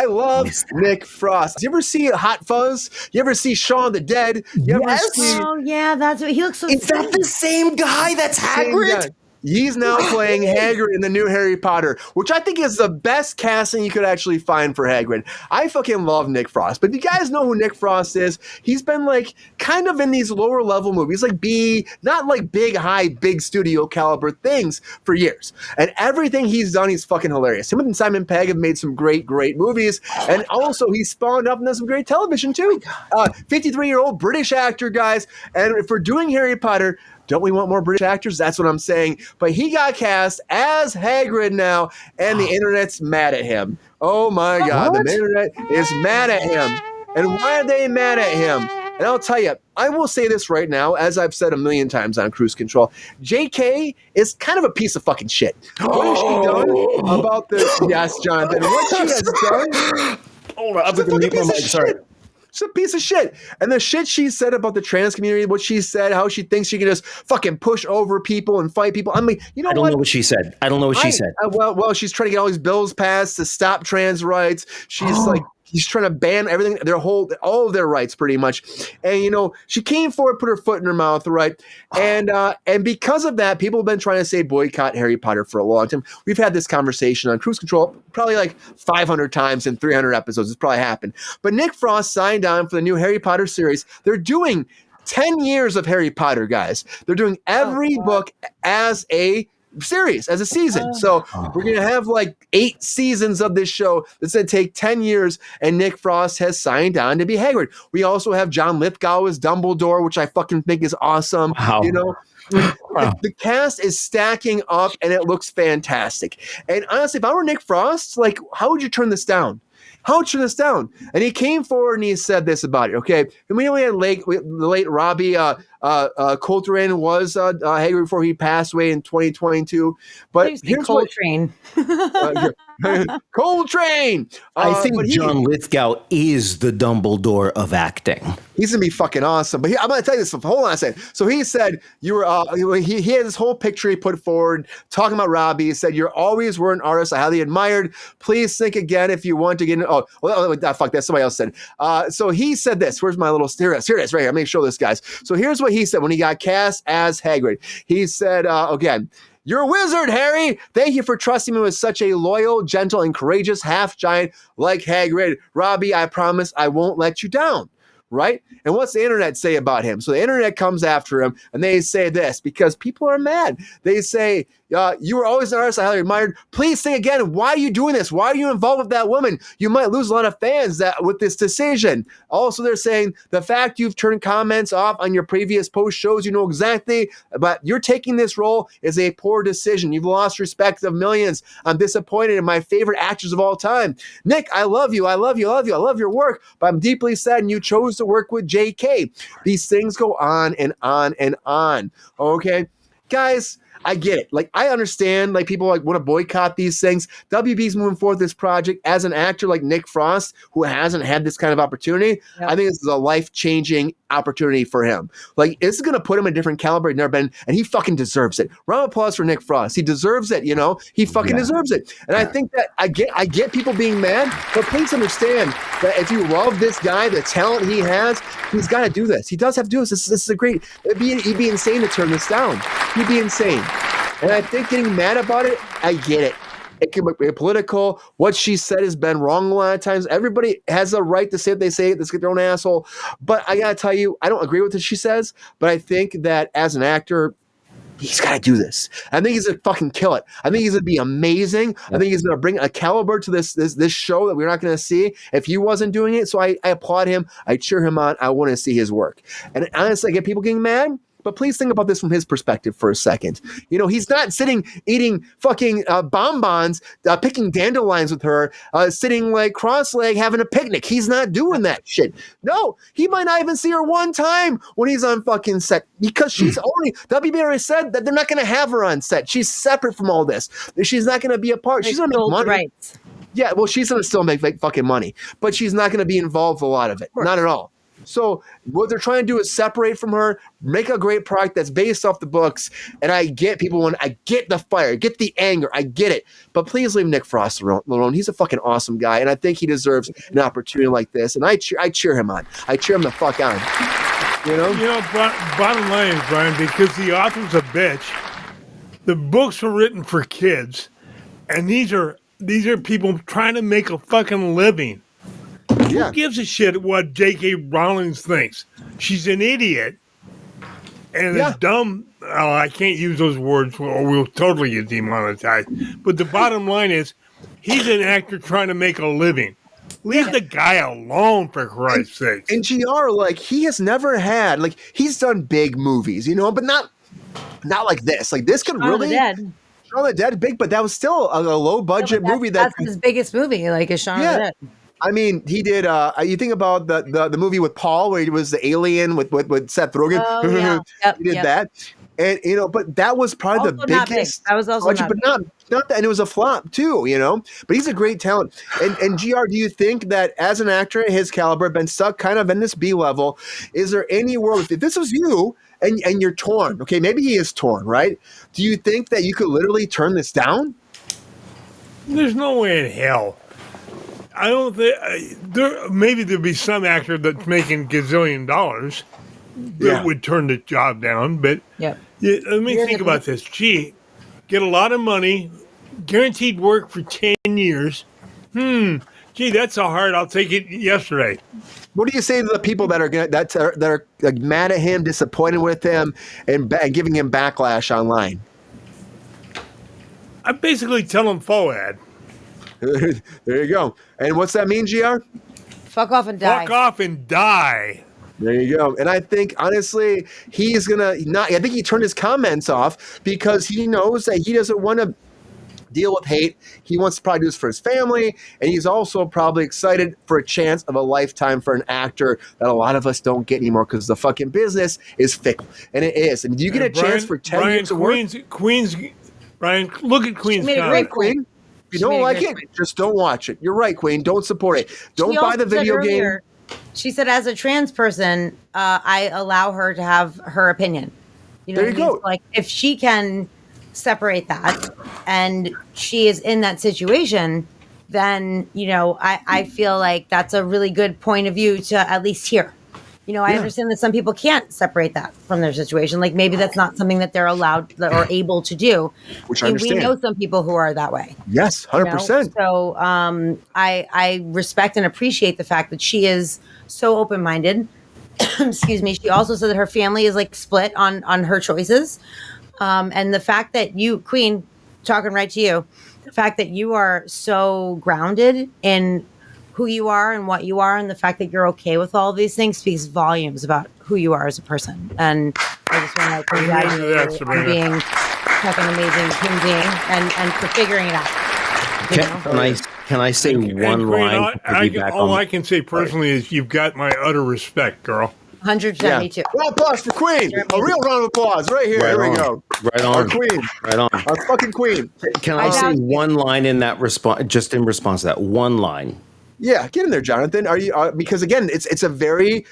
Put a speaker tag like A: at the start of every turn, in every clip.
A: I love Nick Frost. You ever see Hot Fuzz? You ever see Shaun of the Dead? You ever see?
B: Oh yeah, that's what he looks so.
C: Is that the same guy? That's Hagrid.
A: He's now playing Hagrid in the new Harry Potter, which I think is the best casting you could actually find for Hagrid. I fucking love Nick Frost. But if you guys know who Nick Frost is, he's been like kind of in these lower level movies, like not like big studio caliber things for years. And everything he's done, he's fucking hilarious. Him and Simon Pegg have made some great movies. And also he spawned up and done some great television too. 53-year-old British actor, guys. And for doing Harry Potter, don't we want more British actors? That's what I'm saying. But he got cast as Hagrid now, and the internet's mad at him. Oh my God, the internet is mad at him. And why are they mad at him? And I'll tell you, I will say this right now, as I've said a million times on Cruise Control, JK is kind of a piece of fucking shit. What has she done about this? Yes, Jonathan. What she has done?
C: Hold on, I'm going to mute my mic. Sorry.
A: She's a piece of shit. And the shit she said about the trans community, what she said, how she thinks she can just fucking push over people and fight people. I mean, you know what?
C: I don't know what she said.
A: Well, she's trying to get all these bills passed to stop trans rights. She's he's trying to ban everything, all of their rights pretty much. And, you know, she came forward, put her foot in her mouth, right? And because of that, people have been trying to say boycott Harry Potter for a long time. We've had this conversation on Cruise Control probably like 500 times in 300 episodes. It's probably happened. But Nick Frost signed on for the new Harry Potter series. They're doing 10 years of Harry Potter, guys. They're doing every book as a series, as a season. So we're going to have like 8 seasons of this show that's going to take 10 years, and Nick Frost has signed on to be Hagrid. We also have John Lithgow as Dumbledore, which I fucking think is awesome. Wow. You know, the cast is stacking up, and it looks fantastic. And honestly, if I were Nick Frost, like, how would you turn this down? How would you turn this down? And he came forward and he said this about it, okay? And we know we had the late Robbie Coltrane was Hagrid before he passed away in 2022. But here's
B: Coltrane.
A: Coltrane!
C: I think John Lithgow is the Dumbledore of acting.
A: He's going to be fucking awesome. But I'm going to tell you this. Hold on a second. So he said, you were. He had this whole picture he put forward talking about Robbie. He said, you always were an artist I highly admired. Please think again if you want to get in. Fuck that. Somebody else said. So he said this. Where's my little. Here it is right here. I'm going to show this, guys. So here's what he said when he got cast as Hagrid. He said, again, "You're a wizard, Harry. Thank you for trusting me with such a loyal, gentle, and courageous half-giant like Hagrid. Robbie, I promise I won't let you down." Right? And what's the internet say about him? So the internet comes after him, and they say this because people are mad. They say, you were always an artist I highly admired. Please think again. Why are you doing this? Why are you involved with that woman? You might lose a lot of fans with this decision. Also, they're saying the fact you've turned comments off on your previous post shows you know exactly, but you're taking this role is a poor decision. You've lost respect of millions. I'm disappointed in my favorite actors of all time. Nick, I love you. I love you. I love you. I love your work, but I'm deeply saddened you chose to work with JK. These things go on and on and on. Okay, guys, I get it. Like, I understand, like, people like want to boycott these things. WB's moving forward this project as an actor like Nick Frost, who hasn't had this kind of opportunity. Yep. I think this is a life-changing opportunity for him. Like, this is going to put him in a different caliber he's never been, and he fucking deserves it. Round of applause for Nick Frost. He deserves it, you know? He fucking deserves it. And I think that I get people being mad, but please understand that if you love this guy, the talent he has, he's got to do this. He does have to do this. This is a great, he'd be insane to turn this down. He'd be insane. And I think getting mad about it, I get it. It can be political. What she said has been wrong a lot of times. Everybody has a right to say what they say. Let's get their own asshole. But I got to tell you, I don't agree with what she says, but I think that as an actor, he's got to do this. I think he's going to fucking kill it. I think he's going to be amazing. I think he's going to bring a caliber to this show that we're not going to see if he wasn't doing it. So I applaud him. I cheer him on. I want to see his work. And honestly, I get people getting mad. But please think about this from his perspective for a second. You know, he's not sitting eating fucking bonbons, picking dandelions with her, sitting like cross-legged having a picnic. He's not doing that shit. No, he might not even see her one time when he's on fucking set because she's already, WB already said that they're not going to have her on set. She's separate from all this. She's not going to be a part. She's going to make money. Rights. Yeah, well, she's going to still make fucking money, but she's not going to be involved with a lot of it. Not at all. So what they're trying to do is separate from her, make a great product that's based off the books. And I get I get the fire, get the anger, I get it. But please leave Nick Frost alone. He's a fucking awesome guy, and I think he deserves an opportunity like this. And I cheer him on. I cheer him the fuck on.
B: Bottom line is, Brian, because the author's a bitch, the books were written for kids, and these are people trying to make a fucking living.
A: Yeah.
B: Who gives a shit what J.K. Rowling thinks? She's an idiot and a dumb. Oh, I can't use those words or we'll totally get demonetized. But the bottom line is, he's an actor trying to make a living. Leave the guy alone, for Christ's sake.
A: And GR, like, he has never had, like, he's done big movies, but not like this. Like, this could really. Shaun of the Dead, big, but that was still a low budget movie.
D: That's his biggest movie, like, is Shaun of the Dead.
A: I mean, he did. You think about the movie with Paul, where he was the alien with Seth Rogen.
D: Oh, yeah. Yep,
A: he did that, and but that was probably
D: also
A: the biggest.
D: That was also
A: budget, but not that, and it was a flop too. But he's a great talent. And GR, do you think that as an actor at his caliber, been stuck kind of in this B level? Is there any world if this was you and you're torn? Okay, maybe he is torn, right? Do you think that you could literally turn this down?
B: There's no way in hell. I don't think maybe there'd be some actor that's making gazillion dollars that would turn the job down. But let me think about this. Gee, get a lot of money, guaranteed work for 10 years. Gee, that's so hard. I'll take it yesterday.
A: What do you say to the people that are like, mad at him, disappointed with him, and giving him backlash online?
B: I basically tell them FOAD.
A: There you go. And what's that mean, GR?
D: Fuck off and die.
B: Fuck off and die.
A: There you go. And I think, honestly, he's going to not. I think he turned his comments off because he knows that he doesn't want to deal with hate. He wants to probably do this for his family. And he's also probably excited for a chance of a lifetime for an actor that a lot of us don't get anymore because the fucking business is fickle. And it is. And do you get a chance for 10 years of work?
B: Brian, look at Queen's comment.
A: Queen. If you don't like it, just don't watch it. You're right, Queen. Don't support it. Don't buy the video game.
D: She said, as a trans person, I allow her to have her opinion.
A: There you go.
D: Like, if she can separate that and she is in that situation, then, I feel like that's a really good point of view to at least hear. I understand that some people can't separate that from their situation. Like, maybe that's not something that they're allowed or able to do.
A: Which I understand.
D: We know some people who are that way.
A: Yes, 100%.
D: So I respect and appreciate the fact that she is so open-minded. Excuse me. She also said that her family is like split on her choices. And the fact that you, Queen, talking right to you, the fact that you are so grounded in who you are and what you are, and the fact that you're okay with all of these things speaks volumes about who you are as a person. And I just want to congratulate you on being like an amazing human being and for figuring it out.
C: Can I say one line?
B: All I can say personally is you've got my utter respect, girl.
D: 172.
A: Round of applause for Queen. A real round of applause right here. Here we go.
C: Right on.
A: Our Queen.
C: Right on.
A: Our fucking Queen.
C: Can I say one line in that response? Just in response to that, one line.
A: Yeah, get in there, Jonathan. Are you? Because again, it's a very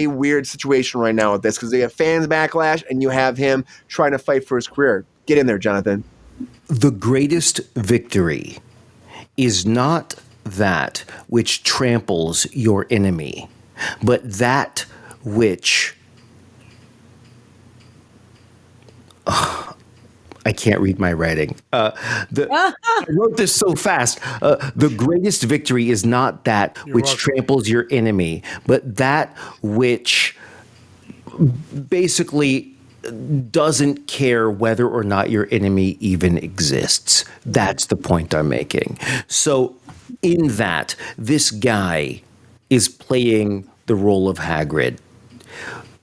A: weird situation right now with this because they have fans backlash and you have him trying to fight for his career. Get in there, Jonathan.
C: The greatest victory is not that which tramples your enemy, but that which. I can't read my writing. I wrote this so fast. The greatest victory is not that which tramples your enemy, but that which basically doesn't care whether or not your enemy even exists. That's the point I'm making. So in that, this guy is playing the role of Hagrid.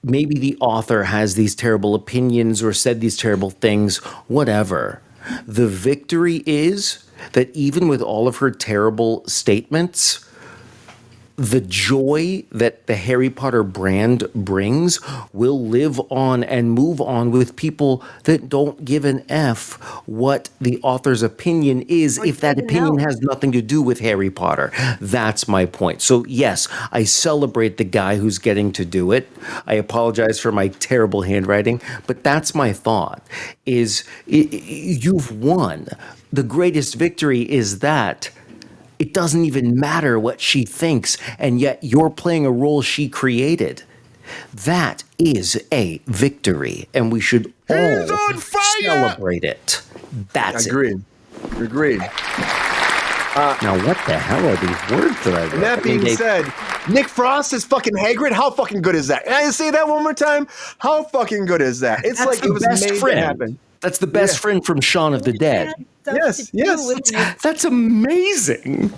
C: Maybe the author has these terrible opinions or said these terrible things, whatever. The victory is that even with all of her terrible statements, the joy that the Harry Potter brand brings will live on and move on with people that don't give an F what the author's opinion is if that opinion has nothing to do with Harry Potter. That's my point. So yes, I celebrate the guy who's getting to do it. I apologize for my terrible handwriting, but that's my thought, is you've won. The greatest victory is that it doesn't even matter what she thinks, and yet you're playing a role she created. That is a victory, and we should all celebrate it. That's
A: Agreed. Agreed.
C: Now, what the hell are these words that I wrote?
A: And that being said, Nick Frost is fucking Hagrid. How fucking good is that? And I say that one more time. How fucking good is that? It's
C: That's
A: like it was made to happen.
C: That's the best friend from Shaun of the Dead.
A: Yes.
C: That's amazing.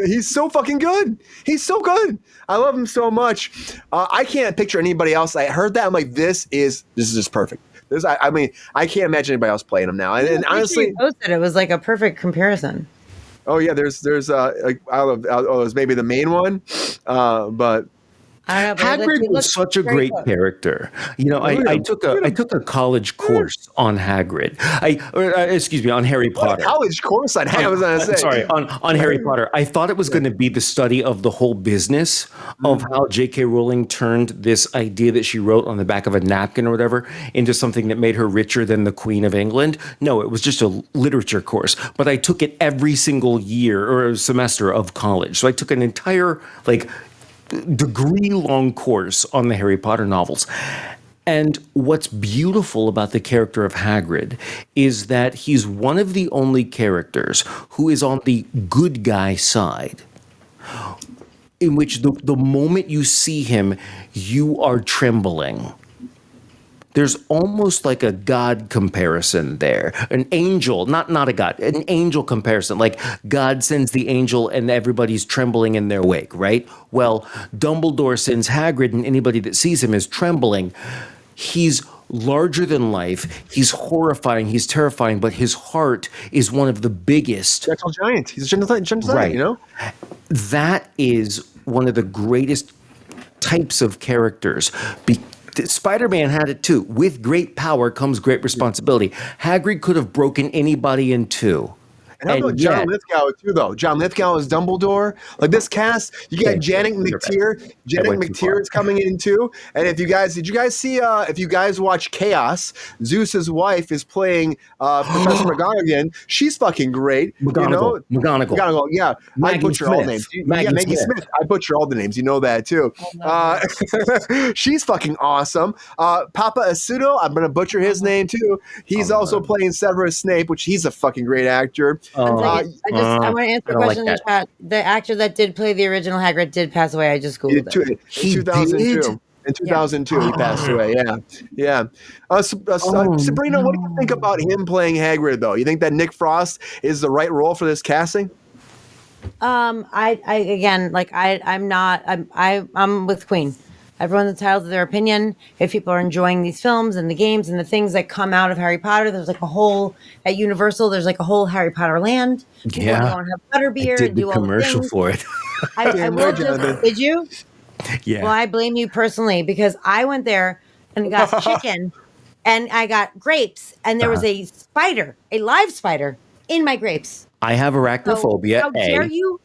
A: He's so fucking good. He's so good. I love him so much. I can't picture anybody else. I heard that. I'm like, this is just perfect. I mean, I can't imagine anybody else playing him now. And honestly,
D: posted it was like a perfect comparison.
A: Oh yeah, there's like I don't know, it was maybe the main one, but.
C: Hagrid was such a great character. You know, I took a college course on Hagrid. On Harry Potter.
A: College course on Hagrid.
C: Sorry, on Harry Potter. I thought it was going to be the study of the whole business of how J.K. Rowling turned this idea that she wrote on the back of a napkin or whatever into something that made her richer than the Queen of England. No, it was just a literature course. But I took it every single year or semester of college. So I took an entire degree-long course on the Harry Potter novels. And what's beautiful about the character of Hagrid is that he's one of the only characters who is on the good guy side, in which the moment you see him, you are trembling. There's almost like a God comparison there. An angel, not a God, an angel comparison. Like God sends the angel and everybody's trembling in their wake, right? Well, Dumbledore sends Hagrid and anybody that sees him is trembling. He's larger than life. He's horrifying. He's terrifying, but his heart is one of the biggest.
A: Gentle giant. He's a gentle giant,
C: right.
A: You know?
C: That is one of the greatest types of characters. Spider-Man had it too. With great power comes great responsibility. Hagrid could have broken anybody in two.
A: And how about John Lithgow too, though? John Lithgow is Dumbledore. Like this cast, you got Janet McTeer. Right. Janet McTeer is coming in too. And did you guys see? If you guys watch Chaos, Zeus's wife is playing Professor McGonagall. She's fucking great.
C: McGonagall.
A: Yeah,
C: Maggie
A: I butcher
C: Smith.
A: all names. Maggie Smith. I butcher all the names. You know that too. She's fucking awesome. Papa Asuto. I'm gonna butcher his name too. He's also playing Severus Snape, which he's a fucking great actor.
D: I want to answer a question in the chat. The actor that did play the original Hagrid did pass away. I just googled it.
A: In 2002. In 2002, he passed away. Yeah. Sabrina, what do you think about him playing Hagrid, though? You think that Nick Frost is the right role for this casting?
D: I'm with Queen. Everyone's entitled to their opinion. If people are enjoying these films and the games and the things that come out of Harry Potter, there's like a whole at Universal. There's like a whole Harry Potter land. People go and have butterbeer and do all the
C: commercial
D: things.
C: For it.
D: I will just. Did you?
C: Yeah.
D: Well, I blame you personally because I went there and got chicken, and I got grapes, and there was a spider, a live spider, in my grapes.
C: I have arachnophobia.
D: So how dare you?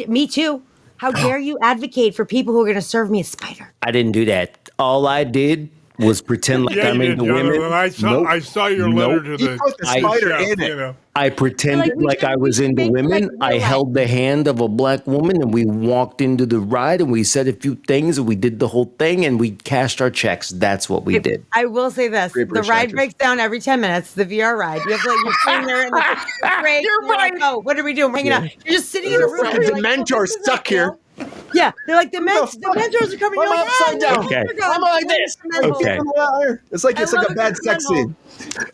D: Me too. How dare you advocate for people who are going to serve me a spider?
C: I didn't do that. All I did was pretend like I'm into women.
B: I saw your letter to the
A: spider
B: chef,
A: in it.
B: You know.
C: I pretended like I was into women. I held the hand of a black woman and we walked into the ride and we said a few things and we did the whole thing and we cashed our checks. That's what we did.
D: I will say this. The ride breaks down every 10 minutes, the VR ride. You have to you're sitting there in the break. You're right. Like, oh, what are we doing? Bring it up. You're just sitting in a room.
A: The mentor's stuck here.
D: Yeah, they're like the mentors are coming. You're like,
A: upside down.
C: Okay.
A: I'm like this.
C: Okay.
A: It's like a bad sex scene.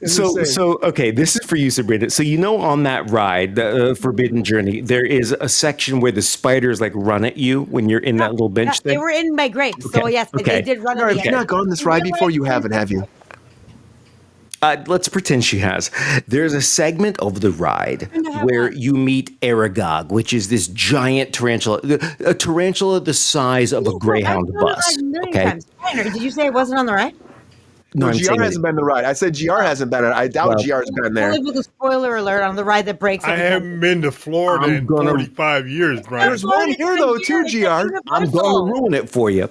C: So okay, this is for you, Sabrina. So on that ride, the Forbidden Journey, there is a section where the spiders like run at you when you're in that little bench thing.
D: They were in my grapes, so yes, they did run at me.
A: You've not gone on this ride before, you haven't, have you?
C: Let's pretend she has. There's a segment of the ride where you meet Aragog, which is this giant tarantula, a tarantula the size of a Greyhound bus. Okay.
D: Did you say it wasn't on the ride?
A: No, GR hasn't been on the ride. I said GR hasn't been on it. I doubt GR's been there.
D: Only with a spoiler alert on the ride that breaks.
B: I haven't been to Florida in 45 years, Brian.
A: There's one here, though, too, GR.
C: I'm going to ruin it for you.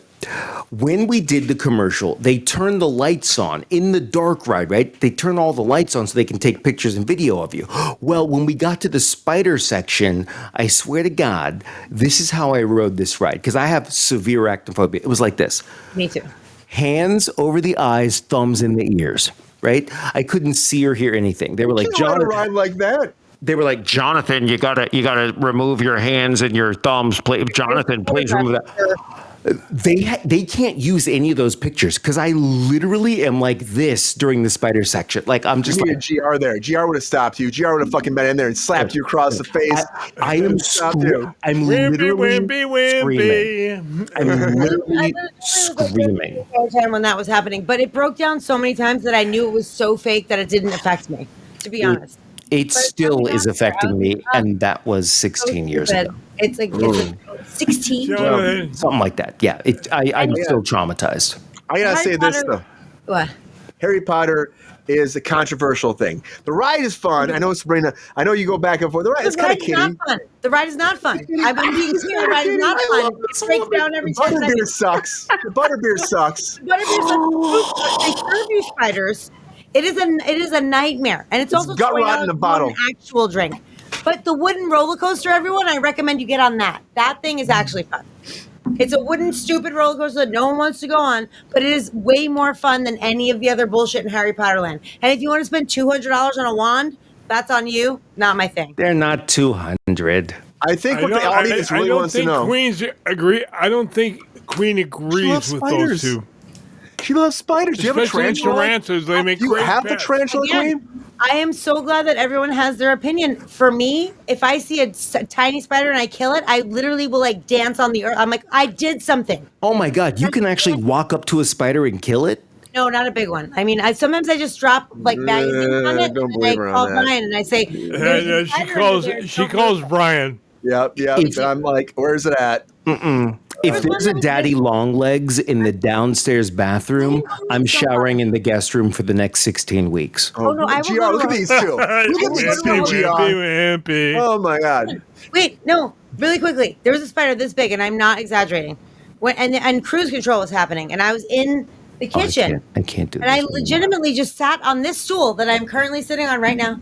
C: When we did the commercial, they turned the lights on in the dark ride, right? They turn all the lights on so they can take pictures and video of you. Well, when we got to the spider section, I swear to God, this is how I rode this ride because I have severe arachnophobia. It was like this.
D: Me too.
C: Hands over the eyes, thumbs in the ears, right? I couldn't see or hear anything. They were like,
A: Jonathan, ride like that.
C: They were like, Jonathan, you gotta remove your hands and your thumbs. Jonathan, please remove that. They can't use any of those pictures because I literally am like this during the spider section. Like I'm just like
A: GR there. GR would have stopped you. GR would have fucking been in there and slapped you across the face.
C: I'm literally screaming. I'm literally screaming.
D: When that was happening, but it broke down so many times that I knew it was so fake that it didn't affect me. To be honest,
C: it still is affecting me, and that was 16 years ago.
D: It's like 16,
C: something like that. Yeah, I'm still traumatized.
A: I gotta say this though.
D: What?
A: Harry Potter is a controversial thing. The ride is fun. I know, Sabrina. I know you go back and forth. The ride is kind of kidding.
D: The ride is not fun. I'm being serious. The ride is not fun. It breaks down every 10 seconds.
A: Butterbeer sucks. The butterbeer sucks.
D: They serve you spiders. It is a nightmare, and it's also
A: gut rot in a bottle.
D: An actual drink. But the wooden roller coaster, everyone, I recommend you get on that. That thing is actually fun. It's a wooden, stupid roller coaster that no one wants to go on, but it is way more fun than any of the other bullshit in Harry Potter land. And if you want to spend $200 on a wand, that's on you. Not my thing.
C: They're not 200.
A: I think what the audience really wants to know.
B: I don't think Queen agrees with those two.
A: She loves spiders. Do you have a tarantula?
B: Tarantulas, they make
A: Do you have the tarantula, Queen?
D: I am so glad that everyone has their opinion. For me, if I see a tiny spider and I kill it, I literally will like dance on the earth. I'm like, I did something.
C: Oh my God, you can actually walk up to a spider and kill it?
D: No, not a big one. I mean, sometimes I just drop like magazines on it.
A: Don't believe her on that.
D: Brian and I say,
B: she calls Brian.
A: Yep. I'm like, where's it at?
C: If there's a daddy long legs in the downstairs bathroom, I'm showering in the guest room for the next 16 weeks.
A: Oh no, GR, look at these two. Look at these two, GR. Oh my God.
D: Wait, no, really quickly. There was a spider this big, and I'm not exaggerating. And cruise control was happening, and I was in the kitchen.
C: I can't do
D: this. And I legitimately just sat on this stool that I'm currently sitting on right now.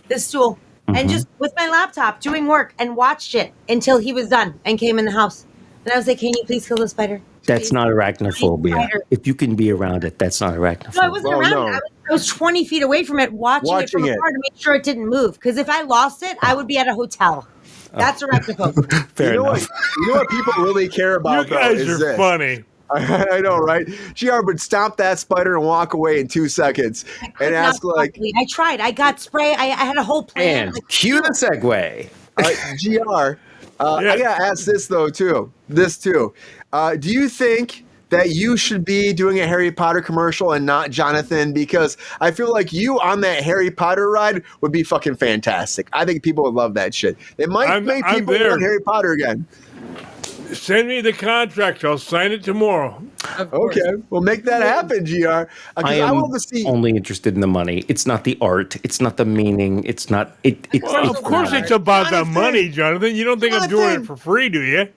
D: This stool. And just with my laptop doing work and watched it until he was done and came in the house. And I was like, can you please kill the spider?
C: That's not arachnophobia. If you can be around it, that's not arachnophobia.
D: No, I wasn't around it. I was 20 feet away from it, watching it from afar to make sure it didn't move. Because if I lost it, I would be at a hotel. That's arachnophobia.
C: Fair enough.
A: You know what people really care about,
B: you guys are funny.
A: I know, right? GR would stop that spider and walk away in 2 seconds and ask like...
D: I tried. I got spray. I had a whole plan.
C: And cue the segue.
A: GR, I gotta ask this though too. Do you think that you should be doing a Harry Potter commercial and not Jonathan? Because I feel like you on that Harry Potter ride would be fucking fantastic. I think people would love that shit. It might make people want Harry Potter again.
B: Send me the contract. I'll sign it tomorrow.
A: Okay, we'll make that happen, GR.
C: I am only interested in the money. It's not the art. It's not the meaning. It's not.
B: Of course, it's about the money, Jonathan. You don't think I'm doing it for free, do you?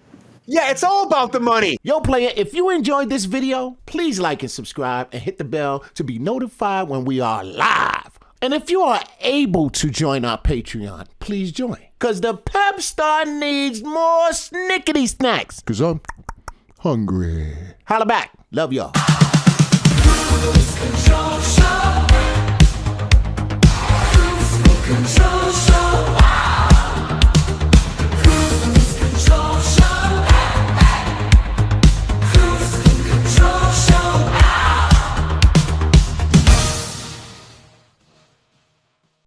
A: Yeah, it's all about the money.
E: Yo, player, if you enjoyed this video, please like and subscribe and hit the bell to be notified when we are live. And if you are able to join our Patreon, please join. Because the Pepestar needs more snickety snacks. Because I'm hungry. Holla back. Love y'all. Cruise control show.